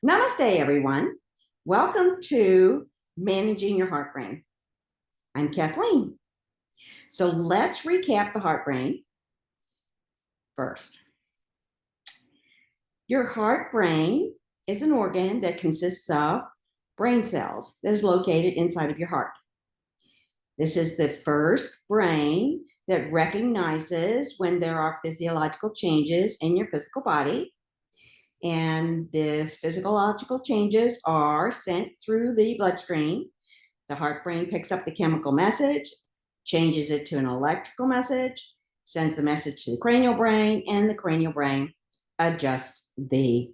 Namaste, everyone. Welcome to Managing Your Heart Brain. I'm Kathleen. So let's recap the heart brain first. Your heart brain is an organ that consists of brain cells that is located inside of your heart. This is the first brain that recognizes when there are physiological changes in your physical body. And these physiological changes are sent through the bloodstream. The heart brain picks up the chemical message, changes it to an electrical message, sends the message to the cranial brain, and the cranial brain adjusts the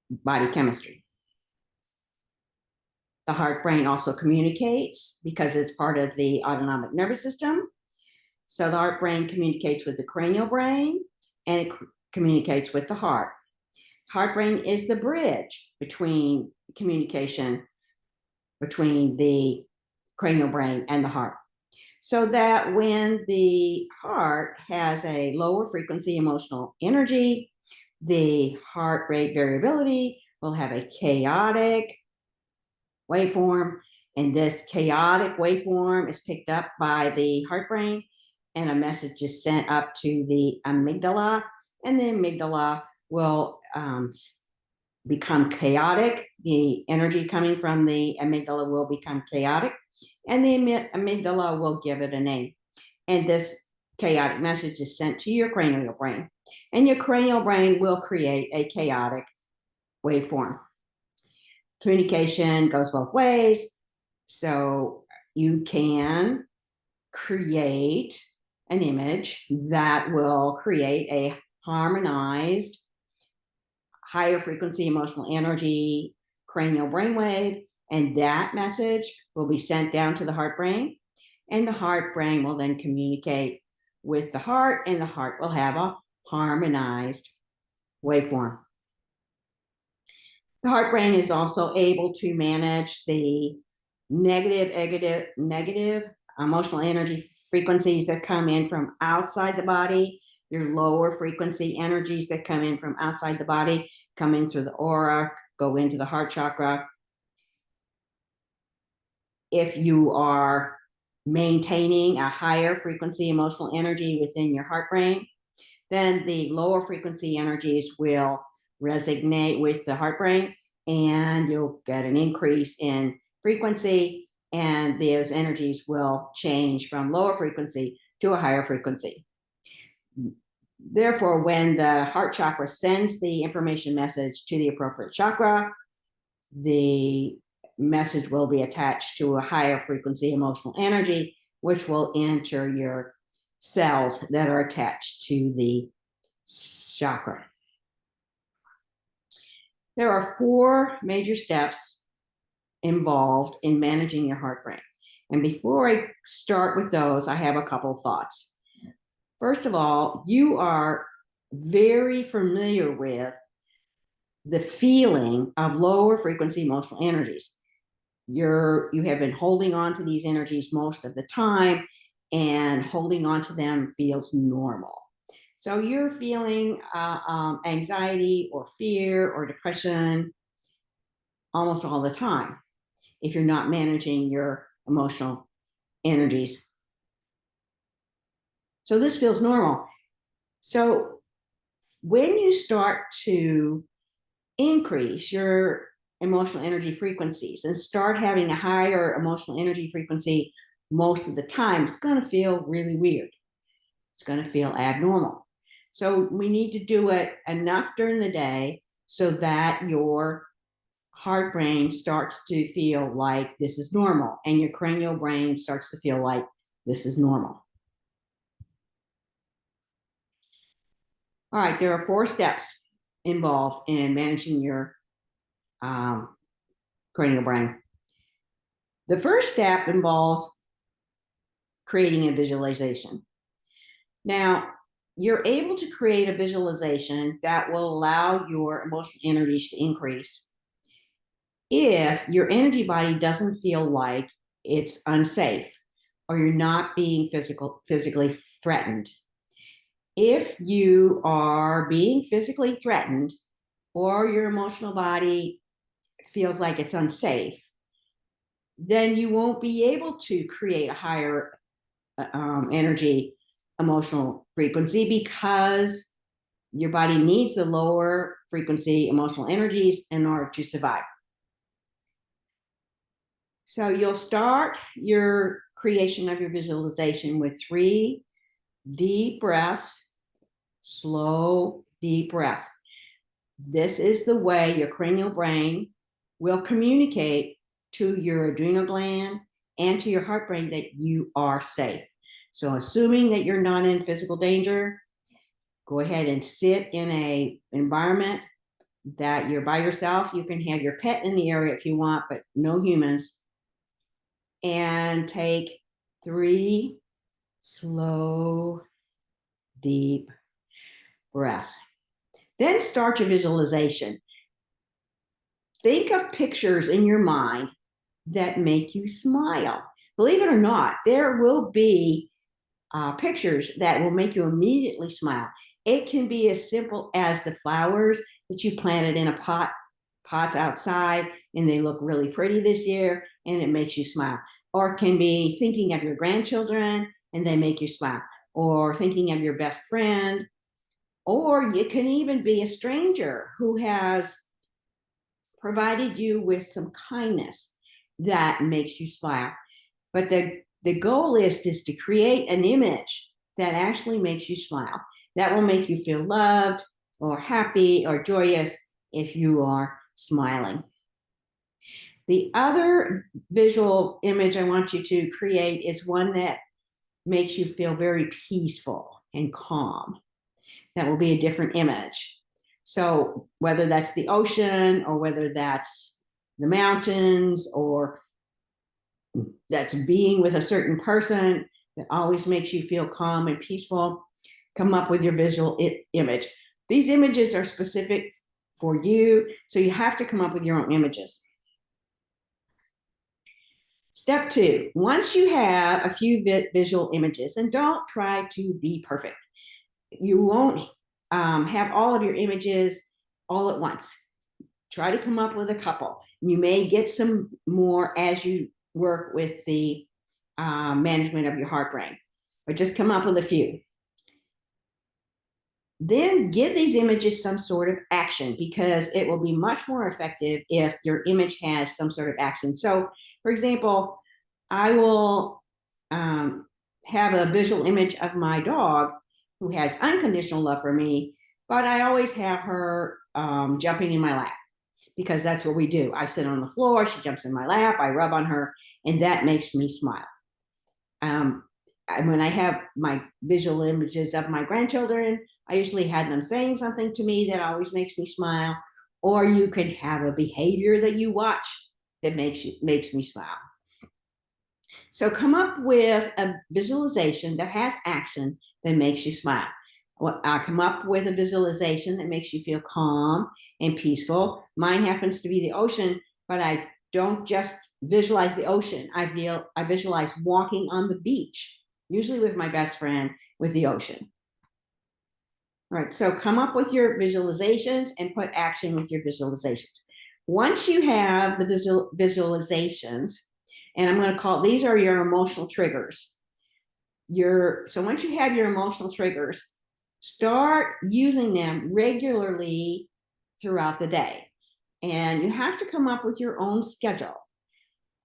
body chemistry. The heart brain also communicates because it's part of the autonomic nervous system. So the heart brain communicates with the cranial brain and it communicates with the heart. Heart brain is the bridge between communication between the cranial brain and the heart. So that when the heart has a lower frequency emotional energy, the heart rate variability will have a chaotic waveform, and this chaotic waveform is picked up by the heart brain, and a message is sent up to the amygdala, and the amygdala will become chaotic. The energy coming from the amygdala will become chaotic, and the amygdala will give it a name. And this chaotic message is sent to your cranial brain, and your cranial brain will create a chaotic waveform. Communication goes both ways, so you can create an image that will create a harmonized higher frequency emotional energy cranial brainwave, and that message will be sent down to the heart brain, and the heart brain will then communicate with the heart, and the heart will have a harmonized waveform. The heart brain is also able to manage the negative emotional energy frequencies that come in from outside the body. Your lower frequency energies that come in from outside the body come in through the aura, go into the heart chakra. If you are maintaining a higher frequency emotional energy within your heart brain, then the lower frequency energies will resonate with the heart brain, and you'll get an increase in frequency, and those energies will change from lower frequency to a higher frequency. Therefore, when the heart chakra sends the information message to the appropriate chakra, the message will be attached to a higher frequency emotional energy, which will enter your cells that are attached to the chakra. There are 4 major steps involved in managing your heart brain. And before I start with those, I have a couple of thoughts. First of all, you are very familiar with the feeling of lower frequency emotional energies. You have been holding on to these energies most of the time, and holding on to them feels normal. So you're feeling anxiety or fear or depression almost all the time if you're not managing your emotional energies. So this feels normal. So when you start to increase your emotional energy frequencies and start having a higher emotional energy frequency most of the time, it's going to feel really weird. It's going to feel abnormal. So we need to do it enough during the day so that your heart brain starts to feel like this is normal, and your cranial brain starts to feel like this is normal. All right, there are 4 steps involved in managing your cranial brain. The first step involves creating a visualization. Now, you're able to create a visualization that will allow your emotional energies to increase if your energy body doesn't feel like it's unsafe or you're not being physically threatened. If you are being physically threatened, or your emotional body feels like it's unsafe, then you won't be able to create a higher energy emotional frequency, because your body needs the lower frequency emotional energies in order to survive. So you'll start your creation of your visualization with 3 deep breaths, slow, deep breaths. This is the way your cranial brain will communicate to your adrenal gland and to your heart brain that you are safe. So assuming that you're not in physical danger, go ahead and sit in an environment that you're by yourself. You can have your pet in the area if you want, but no humans. And take 3 slow, deep breaths. Then start your visualization. Think of pictures in your mind that make you smile. Believe it or not, there will be pictures that will make you immediately smile. It can be as simple as the flowers that you planted in a pots outside, and they look really pretty this year, and it makes you smile. Or it can be thinking of your grandchildren, and they make you smile. Or thinking of your best friend. Or it can even be a stranger who has provided you with some kindness that makes you smile. But the goal is to create an image that actually makes you smile, that will make you feel loved or happy or joyous if you are smiling. The other visual image I want you to create is one that makes you feel very peaceful and calm. That will be a different image. So whether that's the ocean, or whether that's the mountains, or that's being with a certain person that always makes you feel calm and peaceful, come up with your visual image. These images are specific for you, so you have to come up with your own images. Step 2, once you have a few visual images, and don't try to be perfect. You won't have all of your images all at once. Try to come up with a couple. You may get some more as you work with the management of your heart brain, but just come up with a few. Then give these images some sort of action, because it will be much more effective if your image has some sort of action. So, for example, I will have a visual image of my dog who has unconditional love for me, but I always have her jumping in my lap, because that's what we do. I sit on the floor, she jumps in my lap, I rub on her, and that makes me smile. When I have my visual images of my grandchildren, I usually have them saying something to me that always makes me smile. Or you can have a behavior that you watch that makes me smile. So come up with a visualization that has action that makes you smile. I'll come up with a visualization that makes you feel calm and peaceful. Mine happens to be the ocean, but I don't just visualize the ocean. I visualize walking on the beach, usually with my best friend, with the ocean. All right, so come up with your visualizations and put action with your visualizations. Once you have the visualizations, and I'm going to call, these are your emotional triggers. So once you have your emotional triggers, start using them regularly throughout the day. And you have to come up with your own schedule.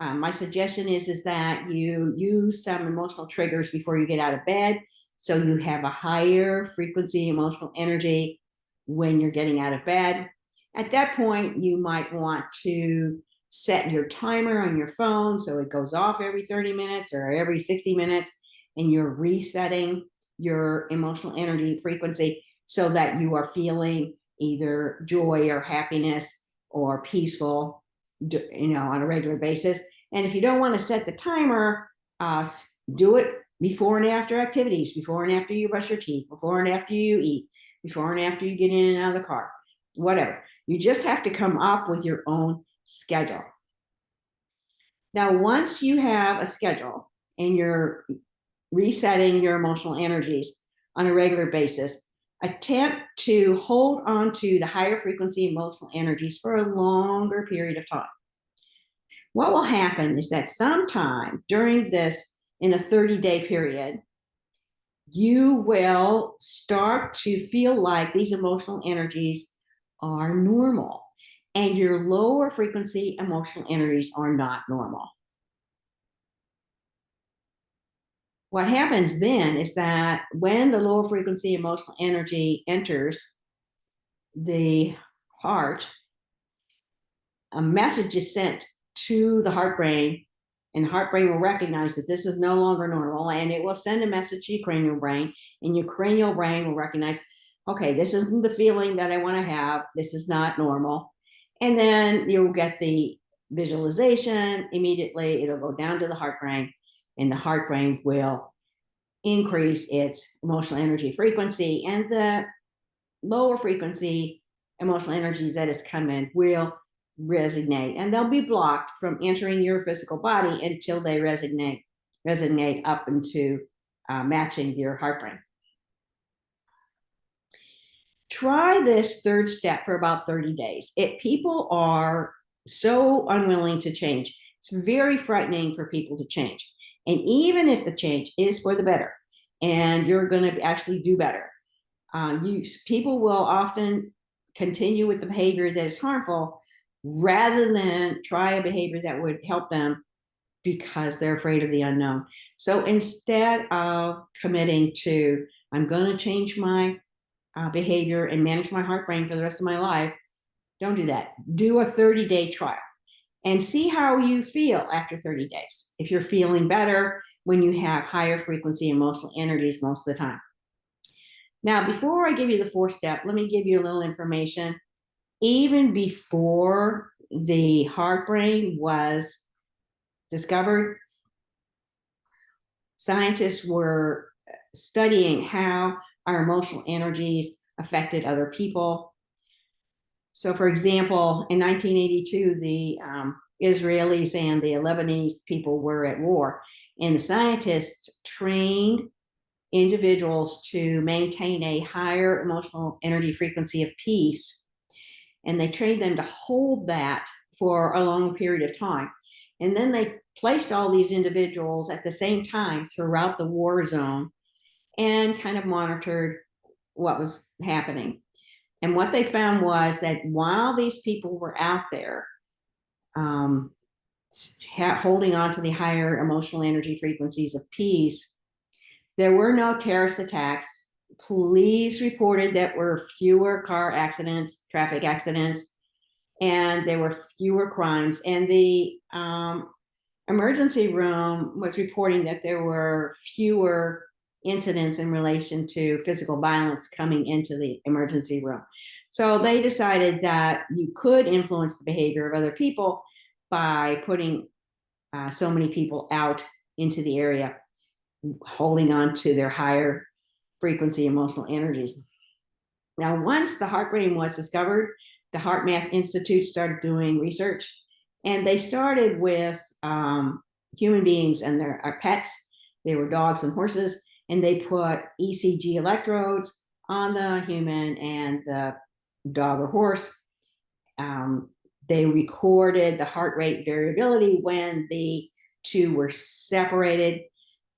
My suggestion is that you use some emotional triggers before you get out of bed, so you have a higher frequency emotional energy when you're getting out of bed. At that point, you might want to set your timer on your phone so it goes off every 30 minutes or every 60 minutes, and you're resetting your emotional energy frequency so that you are feeling either joy or happiness or peaceful, on a regular basis. And if you don't want to set the timer, do it before and after activities, before and after you brush your teeth, before and after you eat, before and after you get in and out of the car, whatever. You just have to come up with your own schedule. Now, once you have a schedule and you're resetting your emotional energies on a regular basis, attempt to hold on to the higher frequency emotional energies for a longer period of time. What will happen is that sometime during this, in a 30-day period, you will start to feel like these emotional energies are normal and your lower frequency emotional energies are not normal. What happens then is that when the lower frequency emotional energy enters the heart, a message is sent to the heart brain, and the heart brain will recognize that this is no longer normal, and it will send a message to your cranial brain, and your cranial brain will recognize, okay, this isn't the feeling that I want to have. This is not normal. And then you'll get the visualization immediately. It'll go down to the heart brain, and the heart brain will increase its emotional energy frequency, and the lower frequency emotional energies that has come in will resonate, and they'll be blocked from entering your physical body until they resonate up into matching your heart brain. Try this third step for about 30 days. People are so unwilling to change. It's very frightening for people to change. And even if the change is for the better and you're going to actually do better, people will often continue with the behavior that is harmful rather than try a behavior that would help them because they're afraid of the unknown. So instead of committing to, I'm going to change my behavior and manage my heart brain for the rest of my life, don't do that. Do a 30-day trial and see how you feel after 30 days. If you're feeling better when you have higher frequency emotional energies most of the time. Now, before I give you the fourth step, let me give you a little information. Even before the heart brain was discovered, scientists were studying how our emotional energies affected other people. So, for example, in 1982, the Israelis and the Lebanese people were at war, and the scientists trained individuals to maintain a higher emotional energy frequency of peace, and they trained them to hold that for a long period of time. And then they placed all these individuals at the same time throughout the war zone and kind of monitored what was happening. And what they found was that while these people were out there holding on to the higher emotional energy frequencies of peace, there were no terrorist attacks. Police reported that were fewer car accidents, traffic accidents, and there were fewer crimes. And the emergency room was reporting that there were fewer incidents in relation to physical violence coming into the emergency room. So they decided that you could influence the behavior of other people by putting so many people out into the area, holding on to their higher frequency emotional energies. Now, once the heart brain was discovered, the Heart Math Institute started doing research, and they started with human beings and their pets. They were dogs and horses, and they put ECG electrodes on the human and the dog or horse. They recorded the heart rate variability when the two were separated.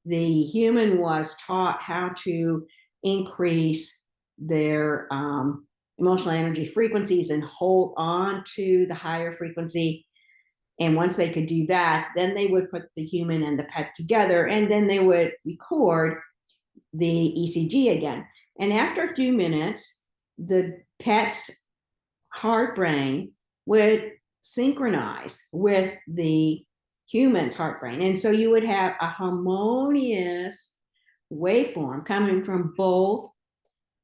The human was taught how to increase their emotional energy frequencies and hold on to the higher frequency. And once they could do that, then they would put the human and the pet together, and then they would record the ECG again. And after a few minutes, the pet's heart brain would synchronize with the human's heart brain. And so you would have a harmonious waveform coming from both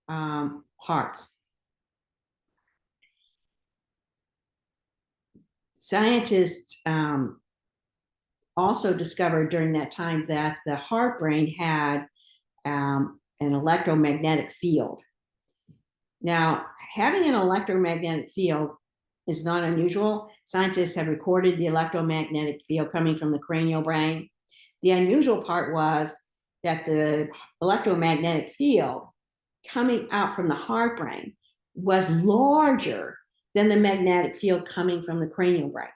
hearts. Scientists also discovered during that time that the heart brain had an electromagnetic field. Now, having an electromagnetic field is not unusual. Scientists have recorded the electromagnetic field coming from the cranial brain. The unusual part was that the electromagnetic field coming out from the heart brain was larger than the magnetic field coming from the cranial brain.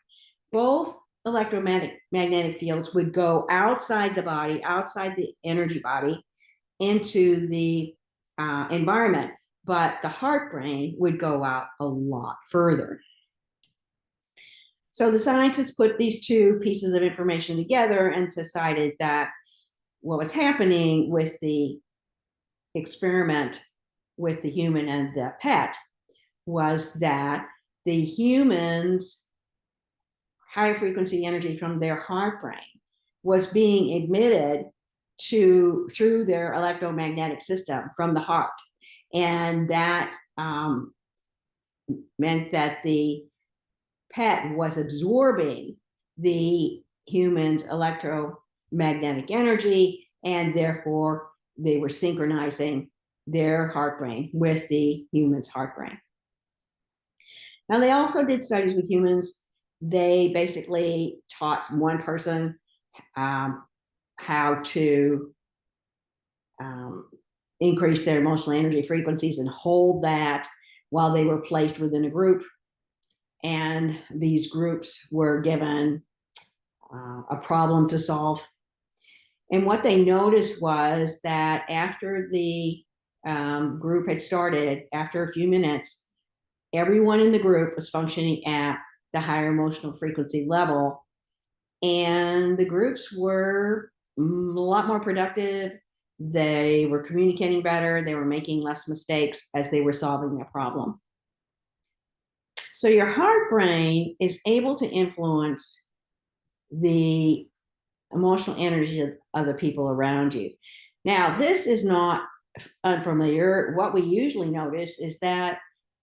Both electromagnetic fields would go outside the body, outside the energy body, into the environment, but the heart brain would go out a lot further. So the scientists put these two pieces of information together and decided that what was happening with the experiment with the human and the pet was that the humans' high frequency energy from their heart brain was being emitted through their electromagnetic system from the heart. And that meant that the pet was absorbing the human's electromagnetic energy, and therefore they were synchronizing their heart brain with the human's heart brain. Now, they also did studies with humans. They basically taught one person how to increase their emotional energy frequencies and hold that while they were placed within a group. And these groups were given a problem to solve. And what they noticed was that after the group had started, after a few minutes, everyone in the group was functioning at the higher emotional frequency level. And the groups were a lot more productive. They were communicating better. They were making less mistakes as they were solving the problem. So your heart brain is able to influence the emotional energy of the people around you. Now, this is not unfamiliar. What we usually notice is that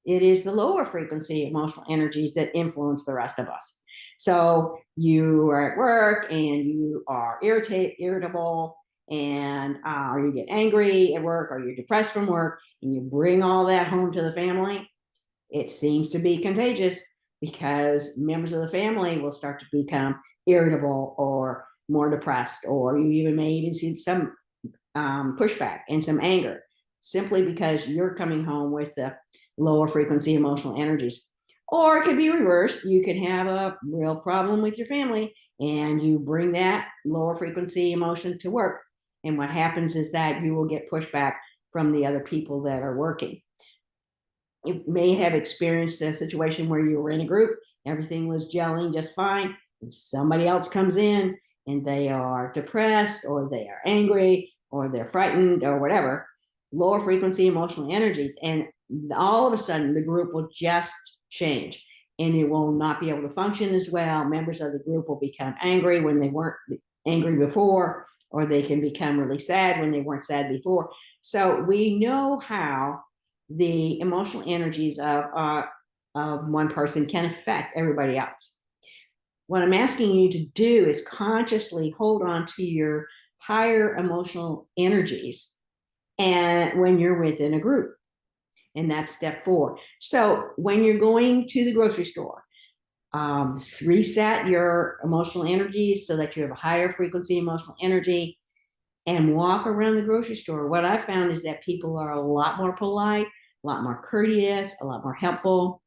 it is the lower frequency emotional energies that influence the rest of us. So you are at work and you are irritable, and or you get angry at work, or you're depressed from work, and you bring all that home to the family. It seems to be contagious, because members of the family will start to become irritable or more depressed, or you may even see some pushback and some anger, simply because you're coming home with the lower frequency emotional energies. Or it could be reversed. You can have a real problem with your family and you bring that lower frequency emotion to work. And what happens is that you will get pushback from the other people that are working. You may have experienced a situation where you were in a group, everything was gelling just fine, and somebody else comes in and they are depressed, or they are angry, or they're frightened, or whatever, lower frequency emotional energies. And all of a sudden the group will just change, and it will not be able to function as well. Members of the group will become angry when they weren't angry before, or they can become really sad when they weren't sad before. So we know how the emotional energies of one person can affect everybody else. What I'm asking you to do is consciously hold on to your higher emotional energies and when you're within a group. And that's step 4. So when you're going to the grocery store, reset your emotional energies so that you have a higher frequency emotional energy, and walk around the grocery store. What I found is that people are a lot more polite, a lot more courteous, a lot more helpful.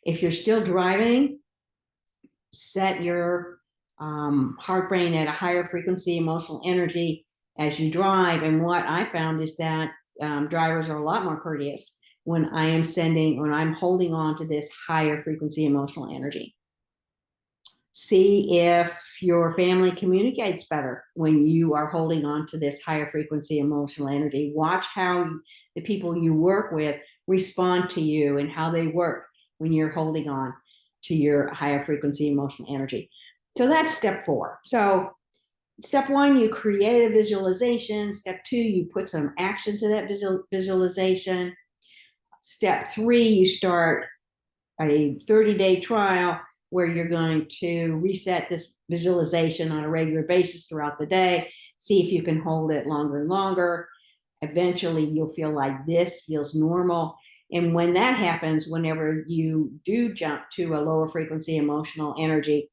If you're still driving, set your heart brain at a higher frequency emotional energy as you drive. And what I found is that drivers are a lot more courteous when I'm holding on to this higher frequency emotional energy. See if your family communicates better when you are holding on to this higher frequency emotional energy. Watch how the people you work with respond to you and how they work when you're holding on to your higher frequency emotional energy. So that's step 4. So step 1, you create a visualization. Step 2, you put some action to that visualization. Step 3, you start a 30-day trial where you're going to reset this visualization on a regular basis throughout the day. See if you can hold it longer and longer. Eventually, you'll feel like this feels normal. And when that happens, whenever you do jump to a lower frequency emotional energy,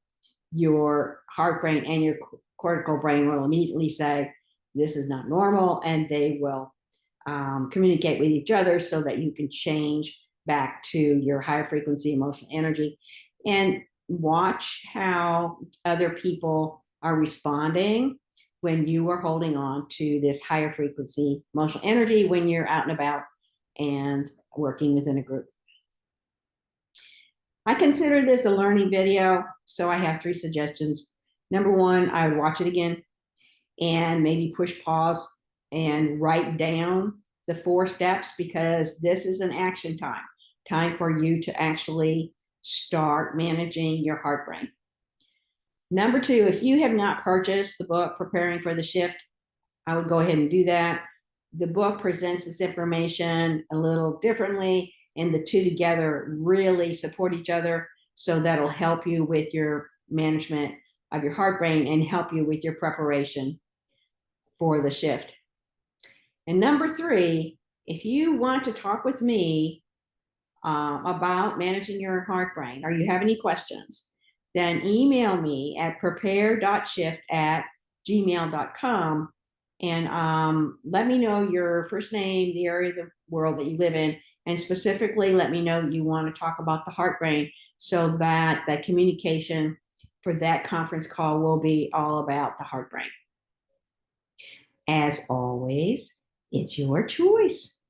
your heart brain and your cortical brain will immediately say, this is not normal, and they will communicate with each other so that you can change back to your higher frequency emotional energy, and watch how other people are responding when you are holding on to this higher frequency emotional energy when you're out and about and working within a group. I consider this a learning video, so I have 3 suggestions. Number 1, I would watch it again and maybe push pause and write down the 4 steps, because this is an action time for you to actually start managing your heart brain. Number 2, if you have not purchased the book Preparing for the Shift, I would go ahead and do that. The book presents this information a little differently, and the 2 together really support each other. So that'll help you with your management of your heart brain and help you with your preparation for the shift. And number 3, if you want to talk with me about managing your heart brain, or you have any questions, then email me at prepare.shift@gmail.com and let me know your first name, the area of the world that you live in, and specifically let me know that you want to talk about the heart brain, so that the communication for that conference call will be all about the heart brain. As always, it's your choice.